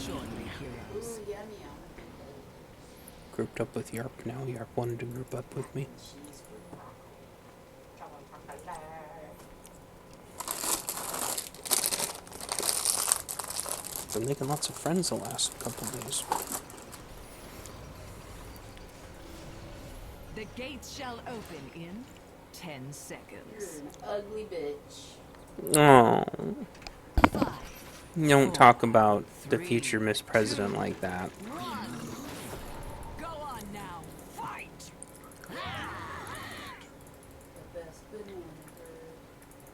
shortly, heroes. Grouped up with Yarp now. Yarp wanted to group up with me. Been making lots of friends the last couple days. The gates shall open in 10 seconds. You're an ugly bitch. Oh, 5, you don't 4, talk about the 3, future Miss President like that. 1. Go on now, fight! The best banana bread.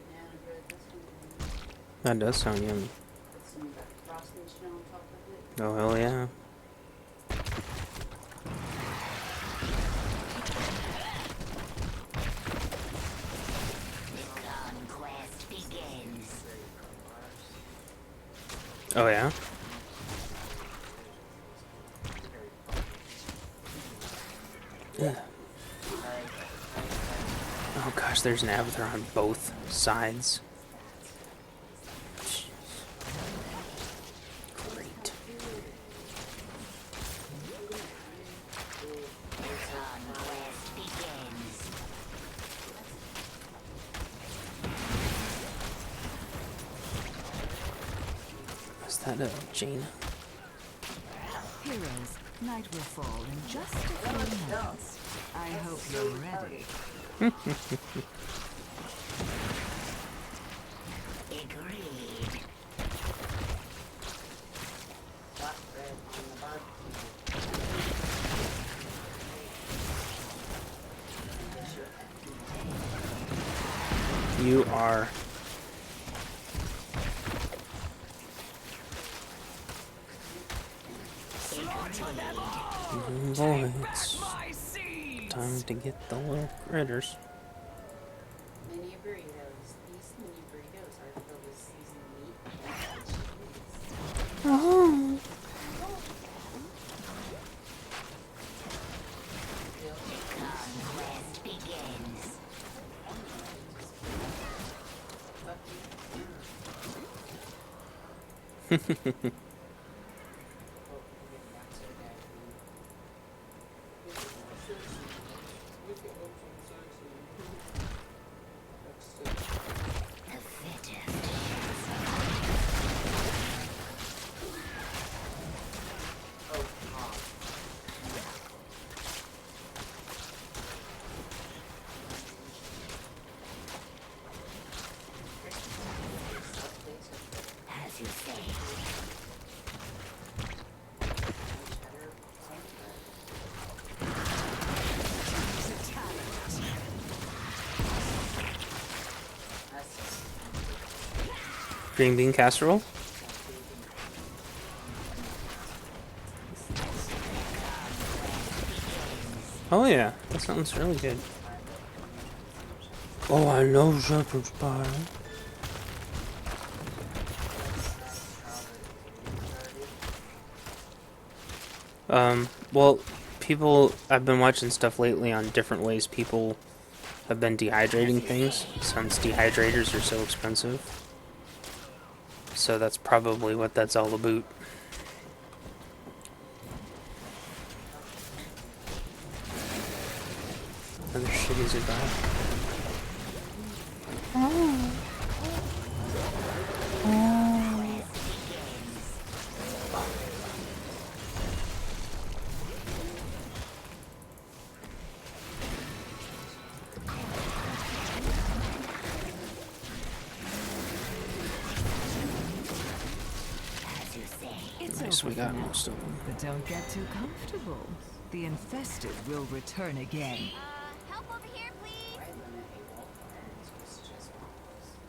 Banana bread, that's one. That does sound yummy. Put some of that frosting shit on top of it. Oh, hell yeah. Conquest begins. Oh, yeah? Yeah. Oh gosh, there's an avatar on both sides. Great. Conquest begins. Is that a Jaina? Heroes, night will fall in just a few minutes. I hope you're ready. Agreed. Black bread on the barbecue. You are. Boy, it's My seeds! time to get the little critters. Mini burritos. These mini burritos are filled with seasoned meat and cheese. Oh. Conquest begins. The fittest. As you say. Green bean casserole? Oh yeah, that sounds really good. Oh, I love shepherd's pie. Well, I've been watching stuff lately on different ways people have been dehydrating things since dehydrators are so expensive. So that's probably what that's all about. Other shit is about. As you say. It's Nice, over we got for now. most of them. But don't get too comfortable. The infested will return again. Help over here, please. Why limit a wall fire? It's just one of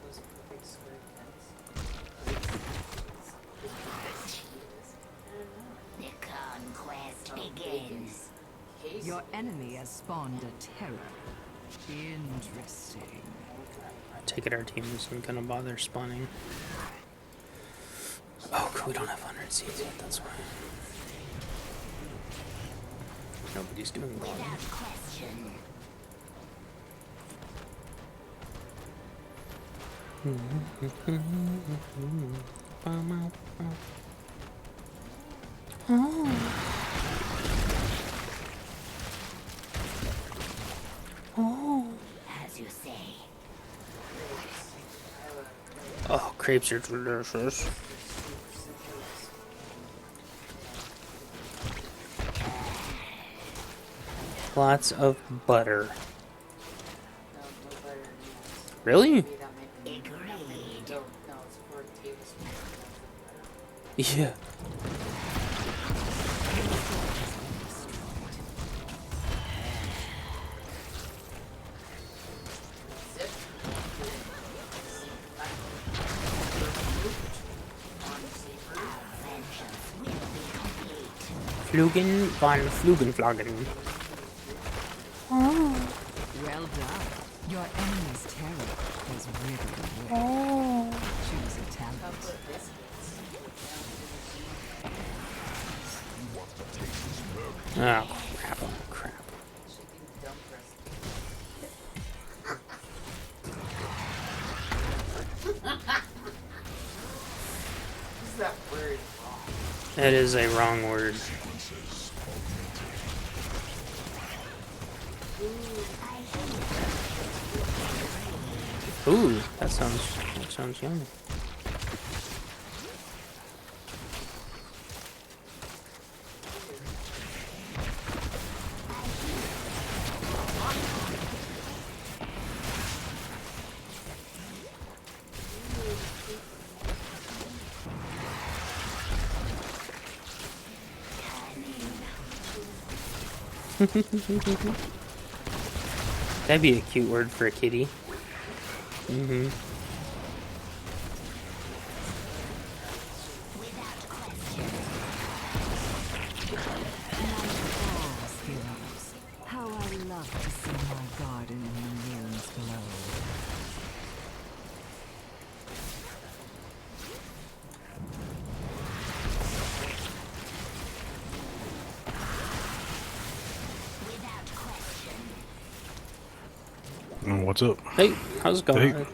those perfect square tents. The conquest begins. Your enemy has spawned a terror. Interesting. I take it our team isn't gonna bother spawning. Oh, cool, we don't have 100 seeds yet, that's why. Nobody's doing well. Without question. you say. Oh, crepes are delicious. Lots of butter. No, no butter in this. Really? Maybe that might be. Agreed. No, it's 4 tablespoons of butter. Yeah. Zip. Vengeance will be complete. Flugen von Flugenflagen. Well done. Your enemy's terror is really rich. Choose a talent. Oh, crap. Oh, crap. Chicken dump What is that word wrong? That is a wrong word. Ooh, that sounds yummy. That'd be a cute word for a kitty. Mm-hmm. Falls, heroes. How I love to see my garden in the moon's glow. What's up? Hey, how's it going? Hey.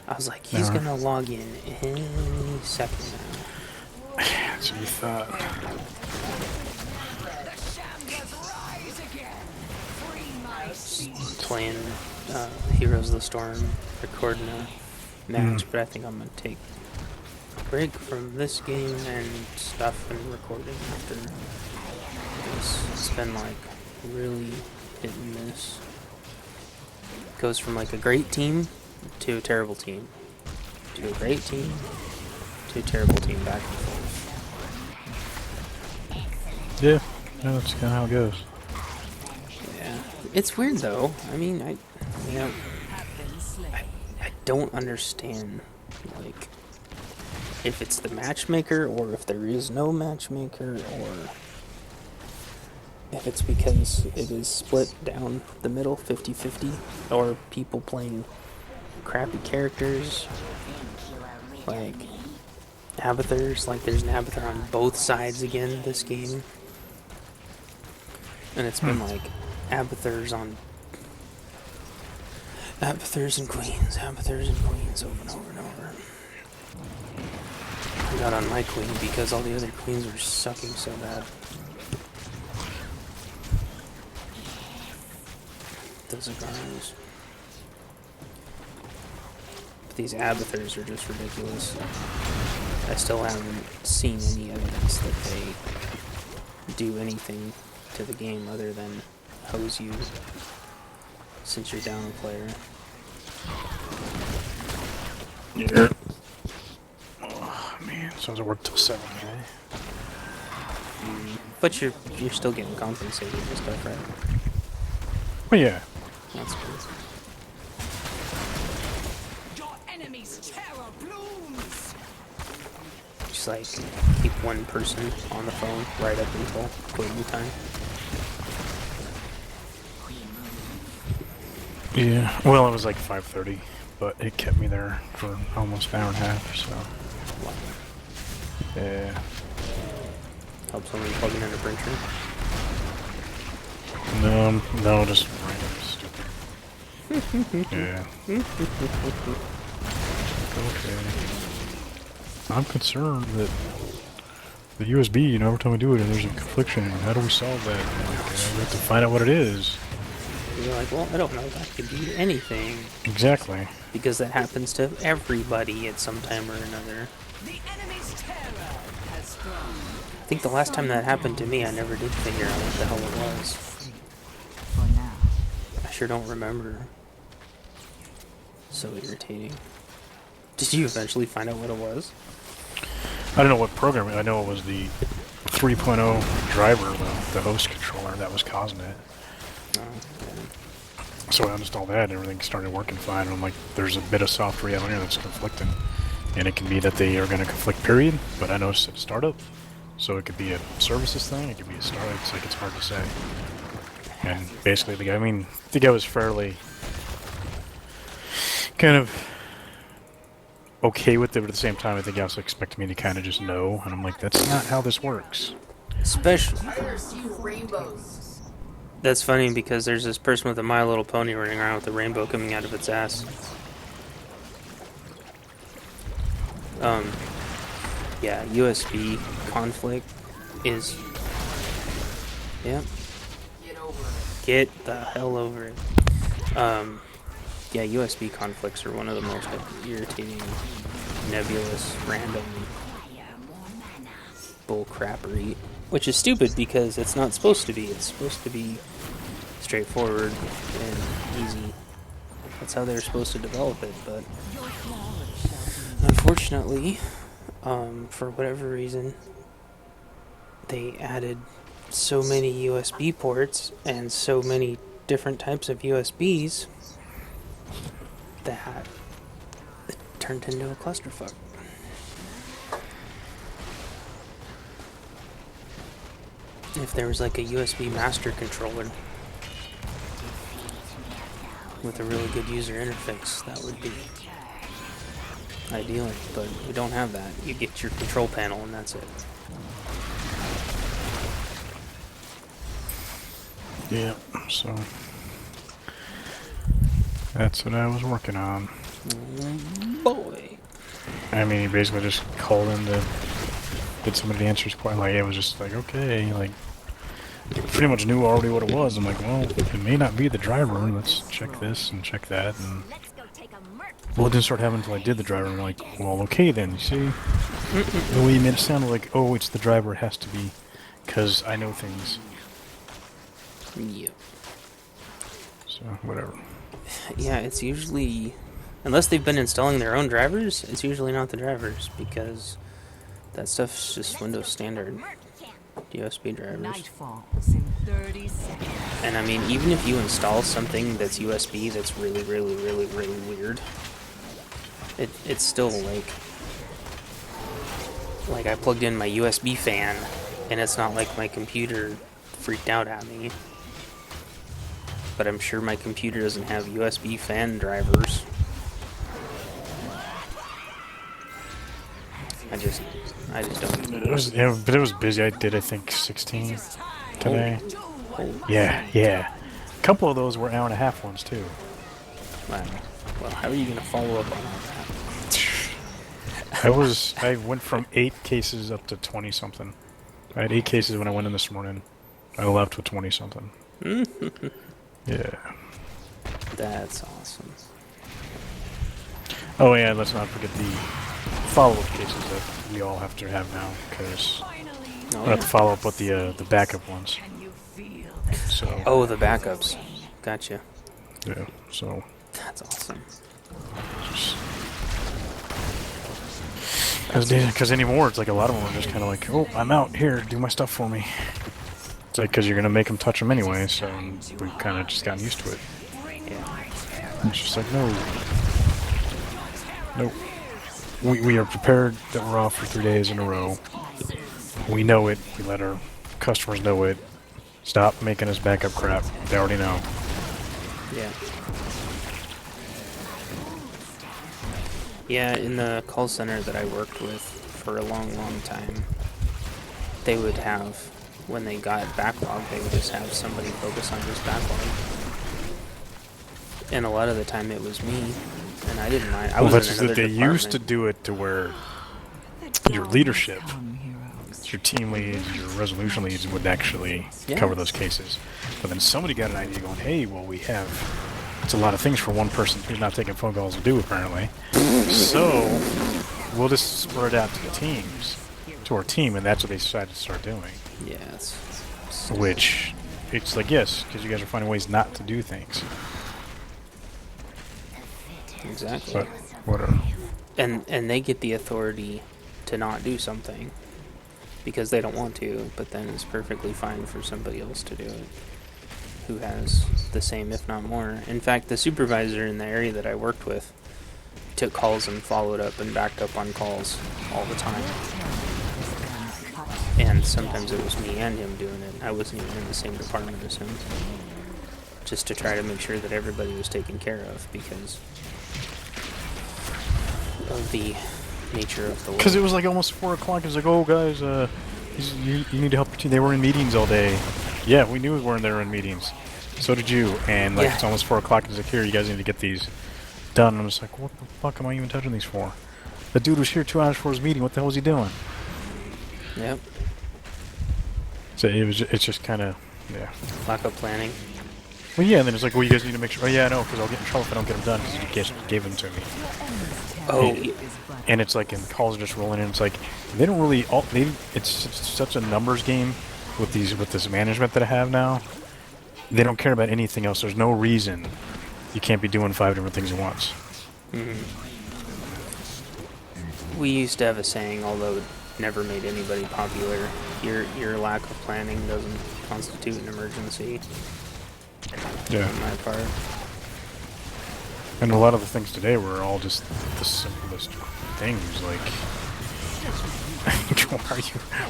I was like, he's gonna log in any second now. That's what you thought. Playing Heroes of the Storm, recording a match, but I think I'm gonna take a break from this game and stuff and recording after this. It's been like really hit and miss. Goes from like a great team to a terrible team to a great team to a terrible team, back and forth. Yeah, that's kind of how it goes. Yeah, it's weird though. I mean, I don't understand, like, if it's the matchmaker or if there is no matchmaker, or if it's because it is split down the middle 50-50, or people playing crappy characters like Abathurs. Like, there's an Abathur on both sides again this game, and it's been like Abathurs and Queens over and over and over. I got on my queen because all the other queens were sucking so bad. Those Zagaras. But these Abathurs are just ridiculous. I still haven't seen any evidence that they do anything to the game other than hose you since you're down a player. Yeah. Oh man, so I work till 7 today. But you're still getting compensated and stuff, right? Well, yeah. That's good. Your enemy's terror blooms. Just like keep one person on the phone right up until quitting time. Yeah. Well, it was like 5:30, but it kept me there for almost an hour and a half. So. Yeah. Help someone plugging in a printer. No, just random stupid. Yeah. Okay. I'm concerned that the USB, every time we do it, there's a confliction. How do we solve that? Like, we have to find out what it is. You're like, well, I don't know, that could be anything. Exactly. Because that happens to everybody at some time or another. The enemy's terror has sprung. I think the last time that happened to me, I never did figure out what the hell it was. For now. I sure don't remember. So irritating. Did you eventually find out what it was? I don't know what program. I know it was the 3.0 driver, the host controller that was causing it. Oh, okay. So I installed that and everything started working fine. And I'm like, there's a bit of software on here that's conflicting. And it can be that they are going to conflict, period. But I noticed it's startup. So it could be a services thing, it could be a start. It's like, it's hard to say. And basically, the guy was fairly kind of okay with it, but at the same time, I think he also expected me to kind of just know. And I'm like, that's not how this works. Especially. I never see rainbows. That's funny because there's this person with a My Little Pony running around with a rainbow coming out of its ass. Yeah, USB conflict is... Yep. Get over it. Get the hell over it. Yeah, USB conflicts are one of the most irritating, nebulous, random bullcrappery. Which is stupid because it's not supposed to be. It's supposed to be straightforward and easy. That's how they're supposed to develop it, but unfortunately, for whatever reason, they added so many USB ports and so many different types of USBs that it turned into a clusterfuck. If there was like a USB master controller with a really good user interface, that would be ideal, but we don't have that. You get your control panel and that's it. Yeah, so that's what I was working on. Boy. I mean, he basically just called in to get somebody to answer his question. Like, it was just like, okay, like, pretty much knew already what it was. I'm like, well, it may not be the driver. Let's check this and check that. And well, it didn't start happening until I did the driver. I'm like, well, okay then. You see, the way you made it sound like, oh, it's the driver. It has to be, because I know things. Yeah. So whatever. Yeah, it's usually, unless they've been installing their own drivers, it's usually not the drivers because that stuff's just Windows standard USB drivers. Night falls in 30 seconds. And I mean, even if you install something that's USB that's really, really, really, really weird, it's still like I plugged in my USB fan, and it's not like my computer freaked out at me. But I'm sure my computer doesn't have USB fan drivers. I just don't. It was, yeah, but it was busy. I think 16 today. Yeah. A couple of those were hour-and-a-half ones too. Wow. Well, how are you gonna follow up on all that? I went from 8 cases up to 20 something. I had 8 cases when I went in this morning. I left with 20 something. Yeah. That's awesome. Oh yeah, let's not forget the follow-up cases that we all have to have now, because Oh, we have to follow up with the backup ones. So oh, the backups. Gotcha. yeah, so That's awesome. because anymore it's like a lot of them are just kind of like, oh, I'm out here, do my stuff for me. It's like, because you're gonna make them touch them anyway, so we've kind of just gotten used to it. Yeah. It's just like, no. Nope. We are prepared that we're off for 3 days in a row. We know it. We let our customers know it. Stop making us backup crap. They already know. Yeah. Yeah, in the call center that I worked with for a long, long time, they would have, when they got backlog, they would just have somebody focus on just backlog. And a lot of the time it was me, and I didn't mind. I Well, was that's in just another that they department. used to do it to where your leadership your team leads, your resolution leads would actually Yeah. cover those cases. But then somebody got an idea going, hey, well, we have... It's a lot of things for one person who's not taking phone calls to do, apparently. So, we'll just spread it out to the teams, to our team, and that's what they decided to start doing. Yeah, it's Which, it's like, yes, because you guys are finding ways not to do things. exactly. But, whatever. And they get the authority to not do something because they don't want to, but then it's perfectly fine for somebody else to do it who has the same, if not more. In fact, the supervisor in the area that I worked with took calls and followed up and backed up on calls all the time. And sometimes it was me and him doing it. I wasn't even in the same department as him. Just to try to make sure that everybody was taken care of because of the nature of the work. Because it was like almost 4 o'clock. It was like, oh, guys, you need to help your team. They were in meetings all day. Yeah, we knew we weren't there in meetings. So did you. And like, Yeah. it's almost 4 o'clock. It's like, here, you guys need to get these done. And I'm just like, what the fuck am I even touching these for? The dude was here 2 hours for his meeting. What the hell was he doing? Yep. So it's just kind of, yeah. Lack of planning. Well, yeah, and then it's like, well, you guys need to make sure. Oh, yeah, I know, because I'll get in trouble if I don't get them done because you guys gave them to me. Oh, And it's like, and the calls are just rolling in. It's like they don't really. It's such a numbers game with this management that I have now. They don't care about anything else. There's no reason you can't be doing 5 different things at once. we used to have a saying, although it never made anybody popular. Your lack of planning doesn't constitute an emergency. Yeah. On my part. And a lot of the things today were all just the simplest things. Like,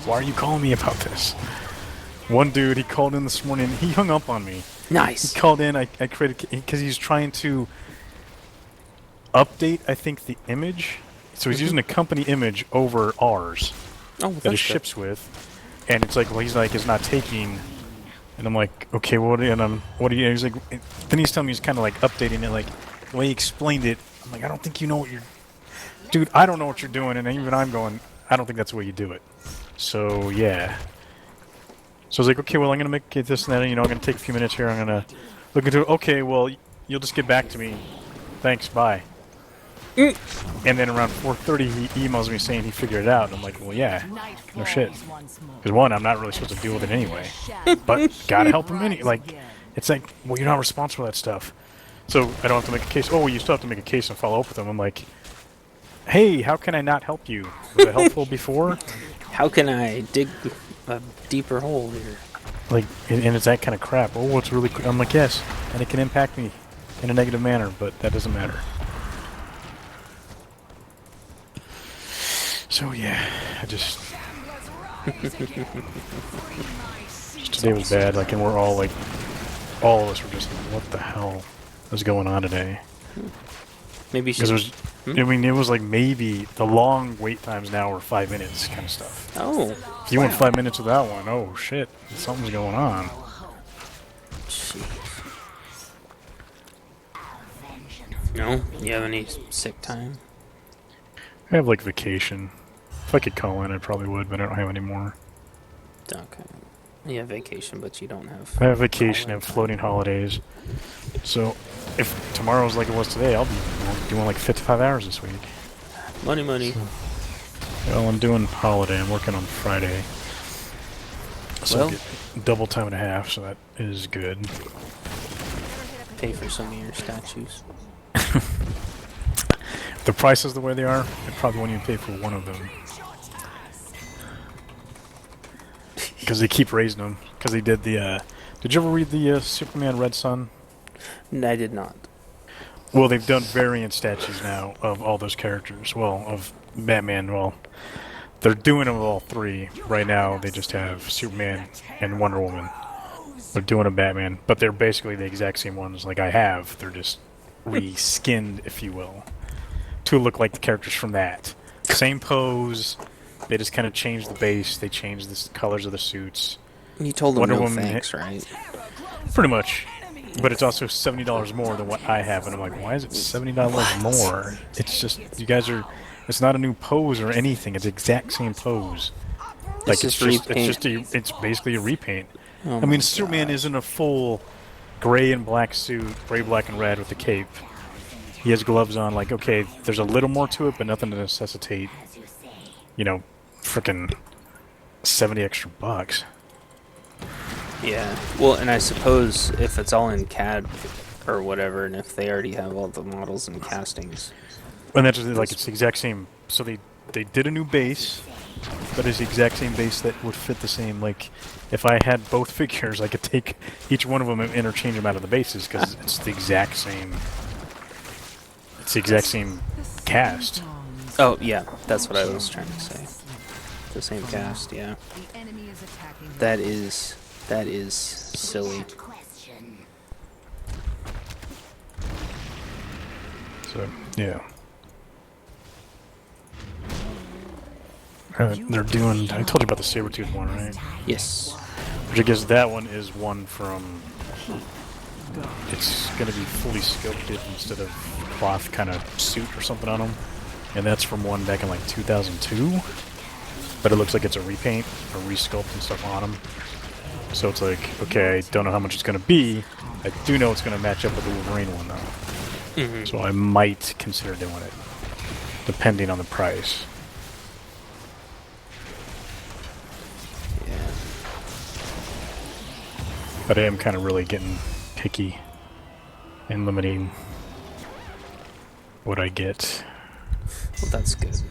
why are you calling me about this? One dude, he called in this morning. He hung up on me. Nice. He called in. I created because he's trying to update. I think the image. So he's using a company image over ours Oh, that it that's good. ships with, and it's like, well, he's like, it's not taking. And I'm like, okay, what? And what do you? He's like, then he's telling me he's kind of like updating it, like the way he explained it. I'm like, I don't think you know what you're, dude. I don't know what you're doing, and even I'm going, I don't think that's the way you do it. So yeah. So I was like, okay, well, I'm gonna make it this and that. You know, I'm gonna take a few minutes here. I'm gonna look into it. Okay, well, you'll just get back to me. Thanks, bye. And then around 4:30, he emails me saying he figured it out. And I'm like, well, yeah, no shit. Because one, I'm not really supposed to deal with it anyway. But gotta help him like, it's like, well, you're not responsible for that stuff. So I don't have to make a case. Oh, well, you still have to make a case and follow up with him. I'm like, hey, how can I not help you? Was it helpful before? How can I dig a deeper hole here? Like, and it's that kind of crap. Oh, it's really. I'm like, yes, and it can impact me in a negative manner, but that doesn't matter. So yeah, I just today was bad. Like, and we're all like, all of us were just, what the hell is going on today? Maybe Because she. it was, I mean, it was like maybe the long wait times now were 5 minutes kind of stuff. Oh, If you went 5 minutes without one, oh shit, something's going on. jeez. No, you have any sick time? I have like vacation. If I could call in, I probably would, but I don't have any more. Okay. You have vacation, but you don't have. I have vacation, I call-in have time. floating holidays. So if tomorrow's like it was today, I'll be doing like 55 hours this week. Money, money. Well, I'm doing holiday. I'm working on Friday. So Well- I get double time and a half, so that is good. Pay for some of your statues. The prices the way they are, I probably won't even pay for one of them. Because they keep raising them. Because they did the, did you ever read the Superman Red Sun? I did not. Well, they've done variant statues now of all those characters. Well, of Batman, well, they're doing them of all three. Right now, they just have Superman and Wonder Woman. They're doing a Batman, but they're basically the exact same ones like I have. They're just re-skinned, if you will, to look like the characters from that. Same pose. They just kind of changed the base. They changed the colors of the suits. You told them Wonder no Woman thanks, right? Pretty much. But it's also $70 more than what I have, and I'm like, why is it $70 more? It's just, you guys are, it's not a new pose or anything. It's the exact same pose. Like It's it's basically a repaint. Oh I mean, my Superman is in a full gray and black suit, gray, black, and red with the cape. He has gloves on. Like, okay, there's a little more to it, but nothing to necessitate, frickin' 70 extra bucks. Yeah. Well, and I suppose if it's all in CAD or whatever, and if they already have all the models and castings. And that's just, like, it's the exact same. So they did a new base, but it's the exact same base that would fit the same. Like, if I had both figures, I could take each one of them and interchange them out of the bases because it's the exact same. It's the exact same cast. Oh, yeah. That's what I was trying to say. The same cast, yeah. The enemy is attacking. That is silly. So, yeah. They're doing. I told you about the Sabretooth one, right? Yes. Which I guess that one is one from. It's going to be fully sculpted instead of cloth kind of suit or something on them. And that's from one back in like 2002. But it looks like it's a repaint, a resculpt and stuff on them. So it's like, okay, I don't know how much it's going to be. I do know it's going to match up with the Wolverine one, though. Mm-hmm. So I might consider doing it, depending on the price. Yeah. But I am kind of really getting picky and limiting what I get. Well, that's good.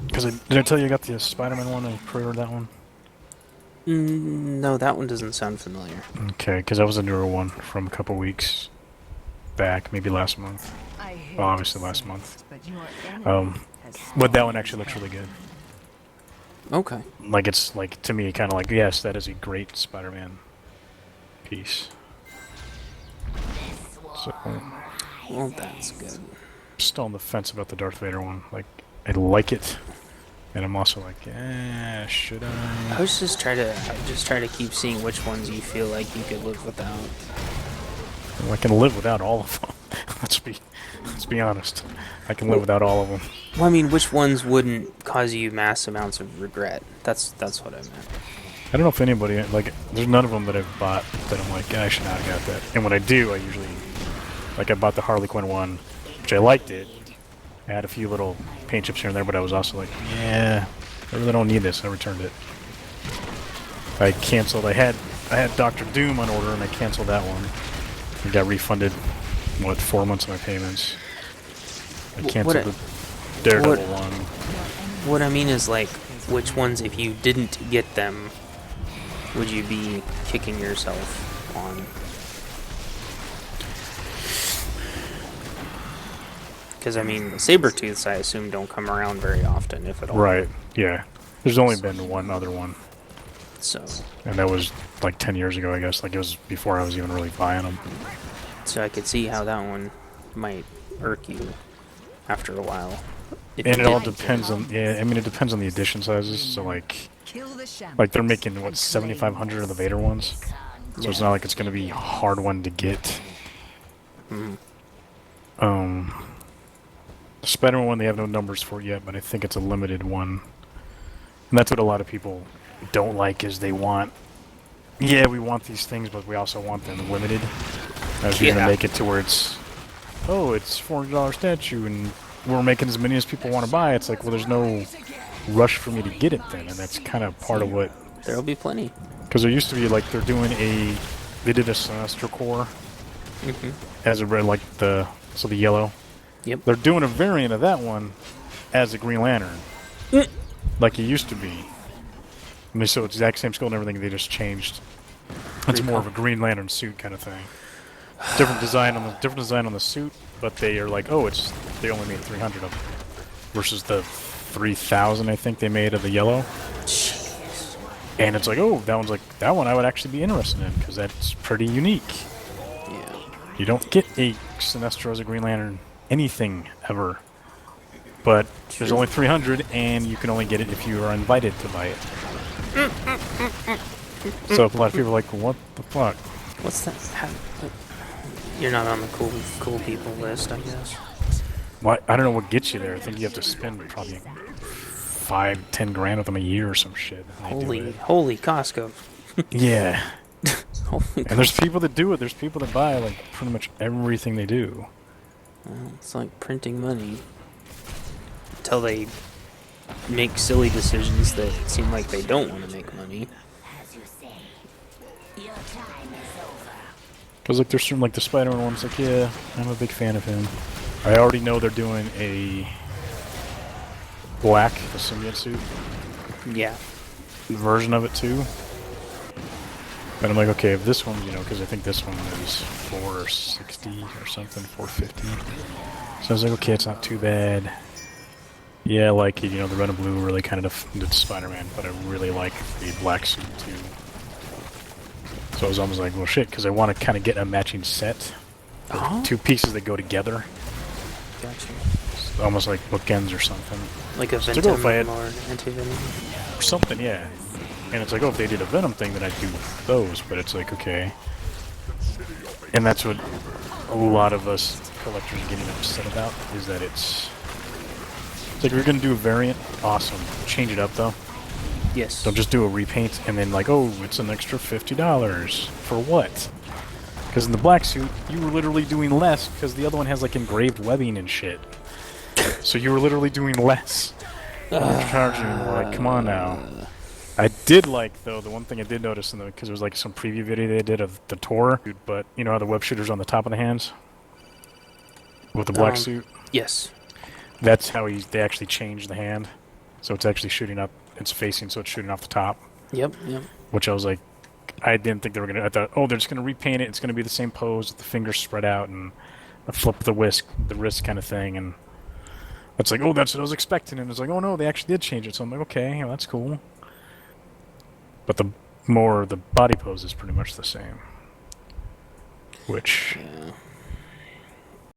Because did I tell you I got the Spider-Man one? I pre-ordered that one. No, that one doesn't sound familiar. Okay, because that was a newer one from a couple weeks back, maybe last month. Well, obviously last month. But that one actually looks really good. Okay. Like, it's like, to me, kind of like, yes, that is a great Spider-Man piece. So, Well, that's good. still on the fence about the Darth Vader one. Like, I like it, and I'm also like, should I? I just try to keep seeing which ones you feel like you could live without. Well, I can live without all of them. let's be honest. I can live without all of them. Well, I mean, which ones wouldn't cause you mass amounts of regret? That's what I meant. I don't know if anybody, like, there's none of them that I've bought that I'm like, I should not have got that. And when I do, I usually, like, I bought the Harley Quinn one, which I liked it. I had a few little paint chips here and there, but I was also like, yeah, I really don't need this. I returned it. I canceled. I had Doctor Doom on order, and I canceled that one. I got refunded, 4 months of my payments. I canceled the Daredevil one. What I mean is, like, which ones, if you didn't get them, would you be kicking yourself on? Because, I mean, the Sabretooths, I assume, don't come around very often, if at all. Right, yeah. There's only been one other one. So. And that was like 10 years ago, I guess. Like, it was before I was even really buying them. So I could see how that one might irk you after a while. And it all depends on, it depends on the edition sizes. So, like they're making, 7,500 of the Vader ones? So it's not like it's going to be a hard one to get. Mm. The Spider-Man one, they have no numbers for it yet, but I think it's a limited one. And that's what a lot of people don't like, is they want, we want these things, but we also want them limited. As you're going to make it to where it's $400 statue, and we're making as many as people want to buy. It's like, well, there's no rush for me to get it then, and that's kind of part of what... There'll be plenty. Because there used to be, like, they did a Sinestro Corps as a red, like, the yellow. Yep. They're doing a variant of that one as a Green Lantern. Like it used to be. I mean, so it's the exact same skull and everything, they just changed. It's more of a Green Lantern suit kind of thing. Different design on the suit, but they are like, they only made 300 of them. Versus the 3,000 I think they made of the yellow. Jeez. And it's like, that one I would actually be interested in, because that's pretty unique. Yeah. You don't get a Sinestro as a Green Lantern anything ever. But there's only 300, and you can only get it if you are invited to buy it. So a lot of people are like, what the fuck? What's that? You're not on the cool people list, I guess. Well, I don't know what gets you there. I think you have to spend probably 5-10 grand with them a year or some shit. And they do it. Holy Costco. Yeah. Holy And there's people that do it. There's people that buy like pretty much everything they do. Well, it's like printing money until they make silly decisions that seem like they don't want to make money. As you say, your time is over. Because like there's certain like the Spider-Man one's like, yeah, I'm a big fan of him. I already know they're doing a black the symbiote suit Yeah. version of it too. And I'm like, okay, if this one, you know, because I think this one is 460 or something, 450. So I was like, okay, it's not too bad. Yeah, like, you know, the red and blue really kind of did Spider-Man, but I really like the black suit too. So I was almost like, well, shit, because I want to kind of get a matching set. Oh, Two pieces that go together. gotcha. It's almost like bookends or something. Like a So Venom if I had- or an anti-Venom. Or something, yeah. And it's like, oh, if they did a Venom thing, then I'd do those. But it's like, okay. And that's what a lot of us collectors are getting upset about, is that it's like, we're going to do a variant, awesome. Change it up, though. Yes. Don't just do a repaint and then like, oh, it's an extra $50. For what? Because in the black suit, you were literally doing less because the other one has like engraved webbing and shit. So you were literally doing less. You're charging more. Like, come on now. I did like, though, the one thing I did notice, because there was like some preview video they did of the tour, but you know how the web shooter's on the top of the hands? With the black suit? Yes. That's how they actually changed the hand. So it's actually shooting up, it's facing, so it's shooting off the top. Yep. Which I was like, I didn't think they were going to, I thought, oh, they're just going to repaint it, it's going to be the same pose with the fingers spread out and a flip the wrist kind of thing, and it's like, oh, that's what I was expecting, and it's like, oh no, they actually did change it, so I'm like, okay, well, that's cool. But the body pose is pretty much the same. Which, Yeah.